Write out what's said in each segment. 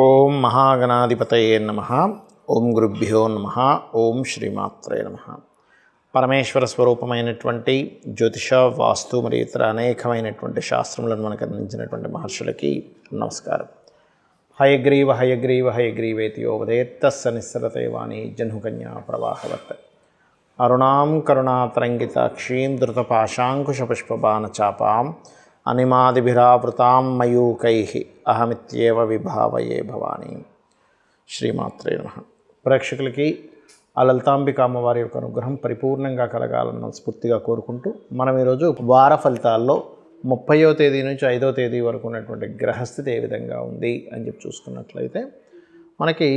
ఓం మహాగణాధిపతయే నమః. ఓం గురుభ్యో నమః. ఓం శ్రీమాత్రే నమః. పరమేశ్వర స్వరూపమైనటువంటి జ్యోతిష, వాస్తు మరియు ఇతర అనేకమైనటువంటి శాస్త్రములను మనకు అందించినటువంటి మహర్షులకి నమస్కారం. హయగ్రీవ హయగ్రీవ హయగ్రీవేతి యోవదేత్తస్స నిస్సరతే వాణి జహ్నుకన్యా ప్రవాహవత్. అరుణాం కరుణాతరంగితాక్షీం ధృతపాశాంకుశపుష్పబాణచాపాం అనిమాదిభిరావృతాం మయూకైః అహమిత్యేవ విభావయే భవానీ. శ్రీమాత్రే నమః. ప్రేక్షకులకి ఆ లలితాంబిక అమ్మవారి యొక్క అనుగ్రహం పరిపూర్ణంగా కలగాలన్న స్ఫూర్తిగా కోరుకుంటూ మనం ఈరోజు వార ఫలితాల్లో 30వ తేదీ నుంచి 5వ తేదీ వరకు ఉన్నటువంటి గ్రహస్థితి ఏ విధంగా ఉంది అని చెప్పి చూసుకున్నట్లయితే మనకి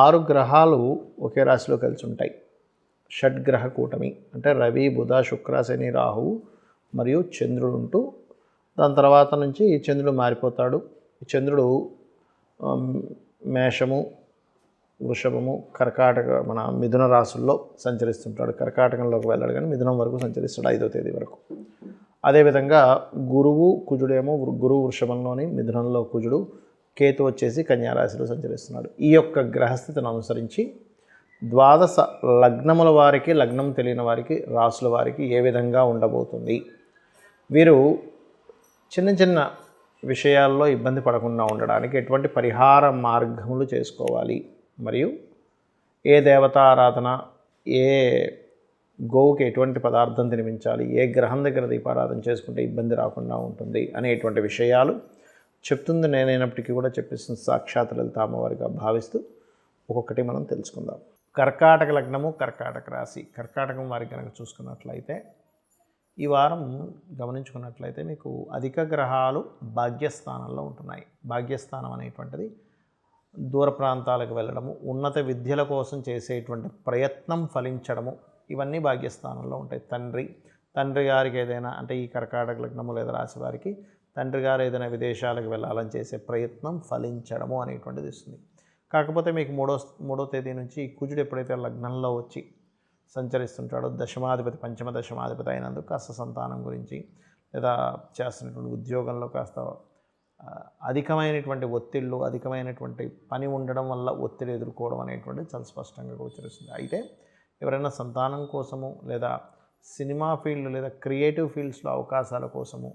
6 గ్రహాలు ఒకే రాశిలో కలిసి ఉంటాయి. షడ్గ్రహ కూటమి అంటే రవి, బుధ, శుక్ర, శని, రాహువు మరియు చంద్రుడు ఉంటూ దాని తర్వాత నుంచి చంద్రుడు మారిపోతాడు. చంద్రుడు మేషము, వృషభము, కర్కాటక మన మిథున రాశుల్లో సంచరిస్తుంటాడు. కర్కాటకంలోకి వెళ్ళాడు కానీ మిథునం వరకు సంచరిస్తాడు 5వ తేదీ వరకు. అదేవిధంగా గురువు, కుజుడేమో గురువు వృషభంలోని, మిథునంలో కుజుడు, కేతు వచ్చేసి కన్యారాశిలో సంచరిస్తున్నాడు. ఈ యొక్క గ్రహస్థితిని అనుసరించి ద్వాదశ లగ్నముల వారికి, లగ్నం తెలియని వారికి, రాశుల వారికి ఏ విధంగా ఉండబోతుంది, వీరు చిన్న చిన్న విషయాల్లో ఇబ్బంది పడకుండా ఉండడానికి ఎటువంటి పరిహార మార్గములు చేసుకోవాలి, మరియు ఏ దేవతారాధన, ఏ గోవుకి ఎటువంటి పదార్థం తినిపించాలి, ఏ గ్రహం దగ్గర దీపారాధన చేసుకుంటే ఇబ్బంది రాకుండా ఉంటుంది అనేటువంటి విషయాలు చెప్తుంది నేనైనప్పటికీ కూడా చెప్పిస్తుంది సాక్షాత్ లలిత అమ్మవారిగా భావిస్తూ ఒక్కొక్కటి మనం తెలుసుకుందాం. కర్కాటక లగ్నము, కర్కాటక రాశి. కర్కాటకం వారికి కనుక చూసుకున్నట్లయితే ఈ వారం గమనించుకున్నట్లయితే మీకు అధిక గ్రహాలు భాగ్యస్థానంలో ఉంటున్నాయి. భాగ్యస్థానం అనేటువంటిది దూర ప్రాంతాలకు వెళ్ళడము, ఉన్నత విద్యల కోసం చేసేటువంటి ప్రయత్నం ఫలించడము, ఇవన్నీ భాగ్యస్థానంలో ఉంటాయి. తండ్రి గారికి ఏదైనా అంటే ఈ కర్కాటక లగ్నము లేదా రాశి వారికి తండ్రి గారు ఏదైనా విదేశాలకు వెళ్ళాలని చేసే ప్రయత్నం ఫలించడము అనేటువంటిది ఇస్తుంది. కాకపోతే మీకు మూడో తేదీ నుంచి కుజుడు ఎప్పుడైతే లగ్నంలో వచ్చి సంచరిస్తుంటాడో దశమాధిపతి, పంచమ దశమాధిపతి అయినందుకు కాస్త సంతానం గురించి లేదా చేస్తున్నటువంటి ఉద్యోగంలో కాస్త అధికమైనటువంటి ఒత్తిళ్ళు, అధికమైనటువంటి పని ఉండడం వల్ల ఒత్తిడి ఎదుర్కోవడం అనేటువంటిది చాలా స్పష్టంగా గోచరిస్తుంది. అయితే ఎవరైనా సంతానం కోసము లేదా సినిమా ఫీల్డ్ లేదా క్రియేటివ్ ఫీల్డ్స్లో అవకాశాల కోసము,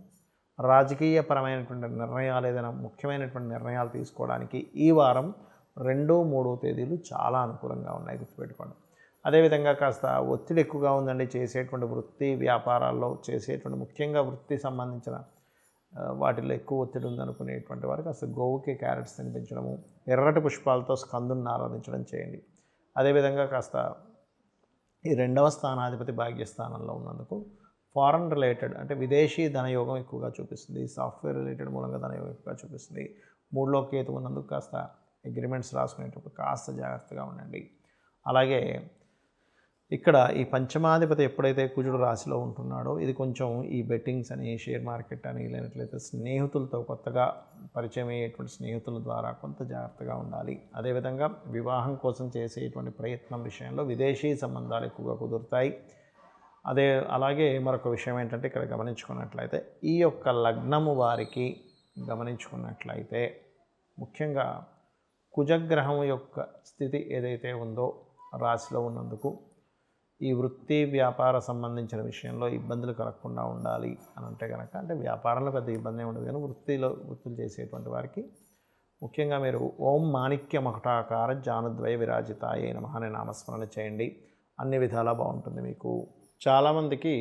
రాజకీయపరమైనటువంటి నిర్ణయాలు, ఏదైనా ముఖ్యమైనటువంటి నిర్ణయాలు తీసుకోవడానికి ఈ వారం 2, 3 తేదీలు చాలా అనుకూలంగా ఉన్నాయి, గుర్తుపెట్టుకోండి. అదేవిధంగా కాస్త ఒత్తిడి ఎక్కువగా ఉందండి చేసేటువంటి వృత్తి వ్యాపారాల్లో, చేసేటువంటి ముఖ్యంగా వృత్తి సంబంధించిన వాటిల్లో ఎక్కువ ఒత్తిడి ఉందనుకునేటువంటి వారికి కాస్త గోవుకి క్యారెట్స్ తినిపించడము, ఎర్రటి పుష్పాలతో స్కందుని ఆరాధించడం చేయండి. అదేవిధంగా కాస్త ఈ 2వ స్థానాధిపతి భాగ్యస్థానంలో ఉన్నందుకు ఫారెన్ రిలేటెడ్ అంటే విదేశీ ధనయోగం ఎక్కువగా చూపిస్తుంది. సాఫ్ట్వేర్ రిలేటెడ్ మూలంగా ధనయోగం ఎక్కువగా చూపిస్తుంది. 3లో కేతు ఉన్నందుకు కాస్త అగ్రిమెంట్స్ రాసుకునేటప్పుడు కాస్త జాగ్రత్తగా ఉండండి. అలాగే ఇక్కడ ఈ పంచమాధిపతి ఎప్పుడైతే కుజుడు రాశిలో ఉంటున్నాడో ఇది కొంచెం ఈ బెట్టింగ్స్ అని, షేర్ మార్కెట్ అని, లేనట్లయితే స్నేహితులతో కొత్తగా పరిచయం అయ్యేటువంటి స్నేహితుల ద్వారా కొంత జాగ్రత్తగా ఉండాలి. అదేవిధంగా వివాహం కోసం చేసేటువంటి ప్రయత్నం విషయంలో విదేశీ సంబంధాలు ఎక్కువగా కుదురుతాయి. అలాగే మరొక విషయం ఏంటంటే ఇక్కడ గమనించుకున్నట్లయితే ఈ యొక్క లగ్నము వారికి గమనించుకున్నట్లయితే ముఖ్యంగా కుజగ్రహం యొక్క స్థితి ఏదైతే ఉందో రాశిలో ఉన్నందుకు ఈ వృత్తి వ్యాపార సంబంధించిన విషయంలో ఇబ్బందులు కలగకుండా ఉండాలి అని అంటే కనుక, అంటే వ్యాపారంలో పెద్ద ఇబ్బంది ఉండదు కానీ వృత్తులు చేసేటువంటి వారికి ముఖ్యంగా మీరు ఓం మాణిక్య మకుటాకార జానుద్వయ విరాజితాయ నమః అనే నామస్మరణ చేయండి. అన్ని విధాలా బాగుంటుంది మీకు. చాలామందికి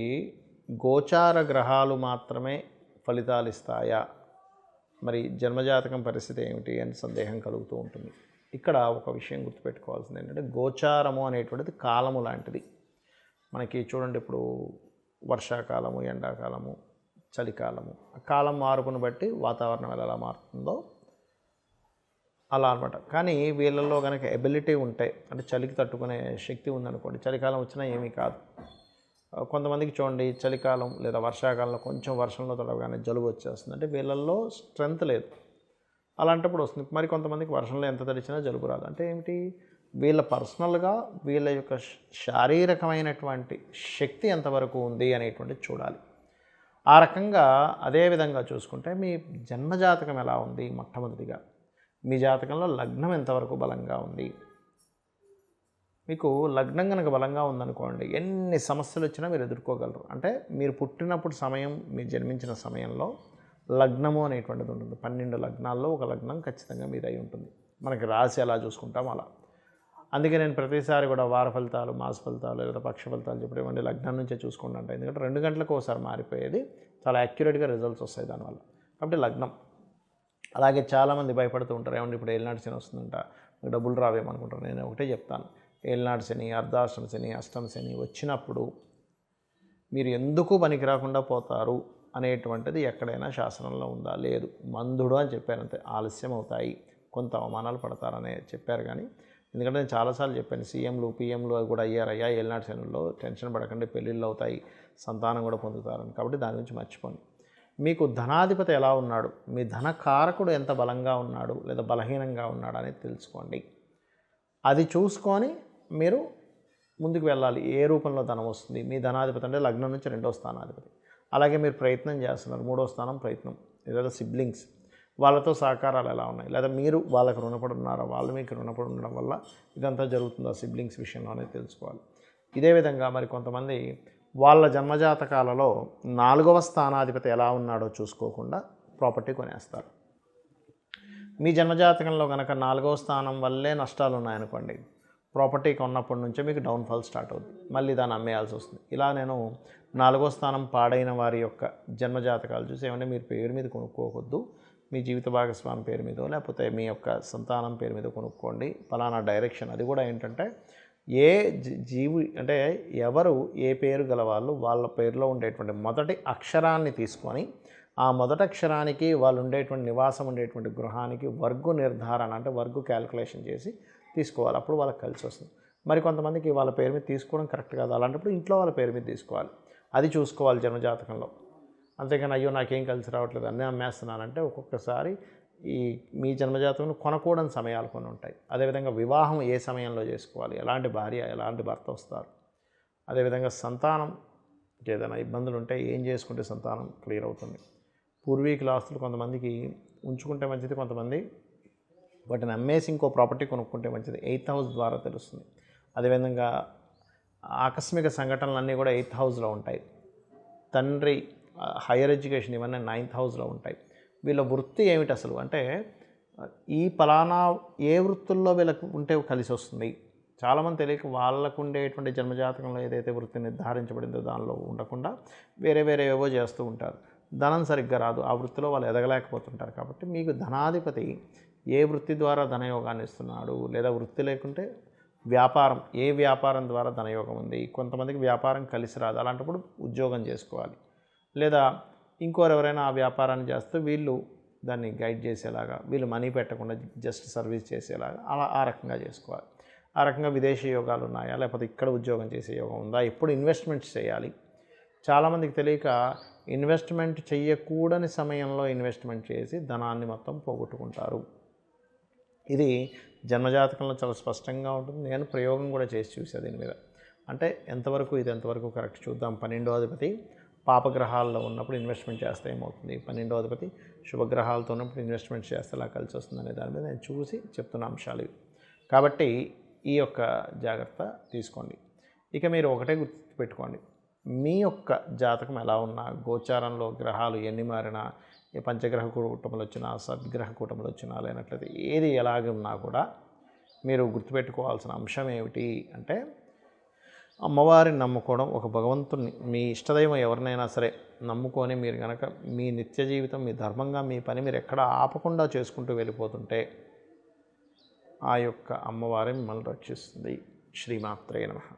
గోచార గ్రహాలు మాత్రమే ఫలితాలు ఇస్తాయా, మరి జన్మజాతకం పరిస్థితి ఏమిటి అని సందేహం కలుగుతూ ఉంటుంది. ఇక్కడ ఒక విషయం గుర్తుపెట్టుకోవాల్సింది ఏంటంటే గోచారము అనేటువంటిది కాలము లాంటిది. మనకి చూడండి, ఇప్పుడు వర్షాకాలము, ఎండాకాలము, చలికాలము, కాలం మార్పును బట్టి వాతావరణం ఎలా మారుతుందో అలా అనమాట. కానీ వీళ్ళల్లో కనుక ఎబిలిటీ ఉంటే, అంటే చలికి తట్టుకునే శక్తి ఉందనుకోండి, చలికాలం వచ్చినా ఏమీ కాదు. కొంతమందికి చూడండి చలికాలం లేదా వర్షాకాలంలో కొంచెం వర్షంలో తడవగానే జలుబు వచ్చేస్తుంది, అంటే వీళ్ళల్లో స్ట్రెంత్ లేదు, అలాంటప్పుడు వస్తుంది. మరి కొంతమందికి వర్షంలో ఎంత తడిచినా జలుబు రాదు. అంటే ఏమిటి, వీళ్ళ పర్సనల్గా వీళ్ళ యొక్క శారీరకమైనటువంటి శక్తి ఎంతవరకు ఉంది అనేటువంటిది చూడాలి. ఆ రకంగా అదే విధంగా చూసుకుంటే మీ జన్మజాతకం ఎలా ఉంది మొట్టమొదటిగా, మీ జాతకంలో లగ్నం ఎంతవరకు బలంగా ఉంది. మీకు లగ్నం కనుక బలంగా ఉందనుకోండి, ఎన్ని సమస్యలు వచ్చినా మీరు ఎదుర్కోగలరు. అంటే మీరు పుట్టినప్పుడు సమయం, మీరు జన్మించిన సమయంలో లగ్నము అనేటువంటిది ఉంటుంది. 12 లగ్నాల్లో ఒక లగ్నం ఖచ్చితంగా మీది అయి ఉంటుంది. మనకి రాశి ఎలా చూసుకుంటాం అలా. అందుకే నేను ప్రతిసారి కూడా వార ఫలితాలు, మాస ఫలితాలు లేదా పక్ష ఫలితాలు చెప్పేటువంటి లగ్నం నుంచే చూసుకుంటా ఉంటాను. ఎందుకంటే 2 గంటలకు ఒకసారి మారిపోయేది, చాలా యాక్యురేట్గా రిజల్ట్స్ వస్తాయి దానివల్ల. కాబట్టి లగ్నం. అలాగే చాలామంది భయపడుతూ ఉంటారు, ఏమంటే ఇప్పుడు ఏలినాటి శని వస్తుందంట, డబ్బులు రావేమనుకుంటారు. నేను ఒకటే చెప్తాను, ఏలినాటి శని, అర్ధాష్టమ శని, అష్టమ శని వచ్చినప్పుడు మీరు ఎందుకు పనికి రాకుండా పోతారు అనేటువంటిది ఎక్కడైనా శాసనంలో ఉందా? లేదు. మందుడు అని చెప్పారంతే. ఆలస్యం అవుతాయి, కొంత అవమానాలు పడతారనే చెప్పారు. కానీ ఎందుకంటే నేను చాలాసార్లు చెప్పాను, సీఎంలు పీఎంలు కూడా అయ్యారయ్యా ఏలినాటి శనుల్లో, టెన్షన్ పడకండి, పెళ్ళిళ్ళు అవుతాయి, సంతానం కూడా పొందుతారని. కాబట్టి దాని గురించి మర్చిపోండి. మీకు ధనాధిపతి ఎలా ఉన్నాడు, మీ ధనకారకుడు ఎంత బలంగా ఉన్నాడు లేదా బలహీనంగా ఉన్నాడు అనేది తెలుసుకోండి. అది చూసుకొని మీరు ముందుకు వెళ్ళాలి. ఏ రూపంలో ధనం వస్తుంది. మీ ధనాధిపతి అంటే లగ్నం నుంచి 2వ స్థానాధిపతి. అలాగే మీరు ప్రయత్నం చేస్తున్నారు, 3వ స్థానం ప్రయత్నం, లేదా సిబ్లింగ్స్ వాళ్ళతో సహకారాలు ఎలా ఉన్నాయి, లేదా మీరు వాళ్ళకి రుణపడి ఉన్నారా, వాళ్ళు మీకు రుణపడి ఉండడం వల్ల ఇదంతా జరుగుతుందా సిబ్లింగ్స్ విషయంలోనే తెలుసుకోవాలి. ఇదే విధంగా మరి కొంతమంది వాళ్ళ జన్మజాతకాలలో 4వ స్థానాధిపతి ఎలా ఉన్నాడో చూసుకోకుండా ప్రాపర్టీ కొనేస్తారు. మీ జన్మజాతకంలో కనుక 4వ స్థానం వల్లే నష్టాలు ఉన్నాయనుకోండి, ప్రాపర్టీ కొన్నప్పటి నుంచే మీకు డౌన్ఫాల్ స్టార్ట్ అవుతుంది, మళ్ళీ దాన్ని అమ్మేయాల్సి వస్తుంది. ఇలా నేను 4వ స్థానం పాడైన వారి యొక్క జన్మజాతకాలు చూసి, ఏమంటే మీరు పేరు మీద కొనుక్కోవద్దు, మీ జీవిత భాగస్వామి పేరు మీదో లేకపోతే మీ యొక్క సంతానం పేరు మీద కొనుక్కోండి, ఫలానా డైరెక్షన్. అది కూడా ఏంటంటే ఏ జీవి అంటే ఎవరు ఏ పేరు గలవాళ్ళు వాళ్ళ పేరులో ఉండేటువంటి మొదటి అక్షరాన్ని తీసుకొని ఆ మొదటి అక్షరానికి వాళ్ళు ఉండేటువంటి నివాసం ఉండేటువంటి గృహానికి వర్గు నిర్ధారణ అంటే వర్గు క్యాలిక్యులేషన్ చేసి తీసుకోవాలి. అప్పుడు వాళ్ళకి కలిసి వస్తుంది. మరి కొంతమందికి వాళ్ళ పేరు మీద తీసుకోవడం కరెక్ట్ కాదు. అలాంటప్పుడు ఇంట్లో వాళ్ళ పేరు మీద తీసుకోవాలి. అది చూసుకోవాలి జన్మజాతకంలో. అంతేగాని అయ్యో నాకేం కలిసి రావట్లేదు అన్నీ అమ్మేస్తున్నానంటే ఒక్కొక్కసారి ఈ మీ జన్మజాతకంలో కొనకూడని సమయాలు కొన్ని ఉంటాయి. అదేవిధంగా వివాహం ఏ సమయంలో చేసుకోవాలి, ఎలాంటి భార్య ఎలాంటి భర్త వస్తారు, అదేవిధంగా సంతానం ఏదైనా ఇబ్బందులు ఉంటే ఏం చేసుకుంటే సంతానం క్లియర్ అవుతుంది. పూర్వీకుల ఆస్తులు కొంతమందికి ఉంచుకుంటే మంచిది, కొంతమంది వాటిని అమ్మేసి ఇంకో ప్రాపర్టీ కొనుక్కుంటే మంచిది. 8th హౌస్ ద్వారా తెలుస్తుంది. అదేవిధంగా ఆకస్మిక సంఘటనలన్నీ కూడా 8th హౌస్లో ఉంటాయి. తండ్రి హైయర్ ఎడ్యుకేషన్ ఇవన్నీ 9th హౌస్లో ఉంటాయి. వీళ్ళ వృత్తి ఏమిటి అసలు అంటే ఈ ఫలానా ఏ వృత్తుల్లో వీళ్ళకు ఉంటే కలిసి వస్తుంది. చాలామంది తెలియక వాళ్ళకు ఉండేటువంటి జన్మజాతకంలో ఏదైతే వృత్తి నిర్ధారించబడిందో దానిలో ఉండకుండా వేరే వేరే ఏవో చేస్తూ ఉంటారు. ధనం సరిగ్గా రాదు, ఆ వృత్తిలో వాళ్ళు ఎదగలేకపోతుంటారు. కాబట్టి మీకు ధనాధిపతి ఏ వృత్తి ద్వారా ధనయోగాన్ని ఇస్తున్నాడు, లేదా వృత్తి లేకుంటే వ్యాపారం, ఏ వ్యాపారం ద్వారా ధనయోగం ఉంది. కొంతమందికి వ్యాపారం కలిసి రాదు, అలాంటప్పుడు ఉద్యోగం చేసుకోవాలి. లేదా ఇంకోరెవరైనా ఆ వ్యాపారాన్ని చేస్తూ వీళ్ళు దాన్ని గైడ్ చేసేలాగా, వీళ్ళు మనీ పెట్టకుండా జస్ట్ సర్వీస్ చేసేలాగా అలా ఆ రకంగా చేసుకోవాలి. ఆ రకంగా విదేశీ యోగాలు ఉన్నాయా, లేకపోతే ఇక్కడ ఉద్యోగం చేసే యోగం ఉందా, ఎప్పుడు ఇన్వెస్ట్మెంట్స్ చేయాలి. చాలామందికి తెలియక ఇన్వెస్ట్మెంట్ చేయకూడని సమయంలో ఇన్వెస్ట్మెంట్ చేసి ధనాన్ని మొత్తం పోగొట్టుకుంటారు. ఇది జన్మజాతకంలో చాలా స్పష్టంగా ఉంటుంది. నేను ప్రయోగం కూడా చేసి చూసా దీని మీద. అంటే ఇది ఎంతవరకు కరెక్ట్ చూద్దాం. 12వ అధిపతి పాపగ్రహాల్లో ఉన్నప్పుడు ఇన్వెస్ట్మెంట్ చేస్తే ఏమవుతుంది, 12వ అధిపతి శుభగ్రహాలతో ఉన్నప్పుడు ఇన్వెస్ట్మెంట్ చేస్తే ఎలా కలిసి వస్తుంది అనే దాని మీద నేను చూసి చెప్తున్న అంశాలు ఇవి. కాబట్టి ఈ యొక్క జాగ్రత్త తీసుకోండి. ఇక మీరు ఒకటే గుర్తుపెట్టుకోండి, మీ యొక్క జాతకం ఎలా ఉన్నా, గోచారంలో గ్రహాలు ఎన్ని మారినా, ఏ పంచగ్రహ కూటములు వచ్చినా, సద్గ్రహ కూటములు వచ్చినా, లేనట్లయితే ఏది ఎలాగ ఉన్నా కూడా మీరు గుర్తుపెట్టుకోవాల్సిన అంశం ఏమిటి అంటే అమ్మవారిని నమ్ముకోవడం. ఒక భగవంతుని మీ ఇష్టదైవం ఎవరినైనా సరే నమ్ముకొని మీరు కనుక మీ నిత్య జీవితం, మీ ధర్మంగా మీ పని మీరు ఎక్కడ ఆపకుండా చేసుకుంటూ వెళ్ళిపోతుంటే ఆ యొక్క అమ్మవారి మిమ్మల్ని రక్షిస్తుంది. శ్రీమాత్రే నమః.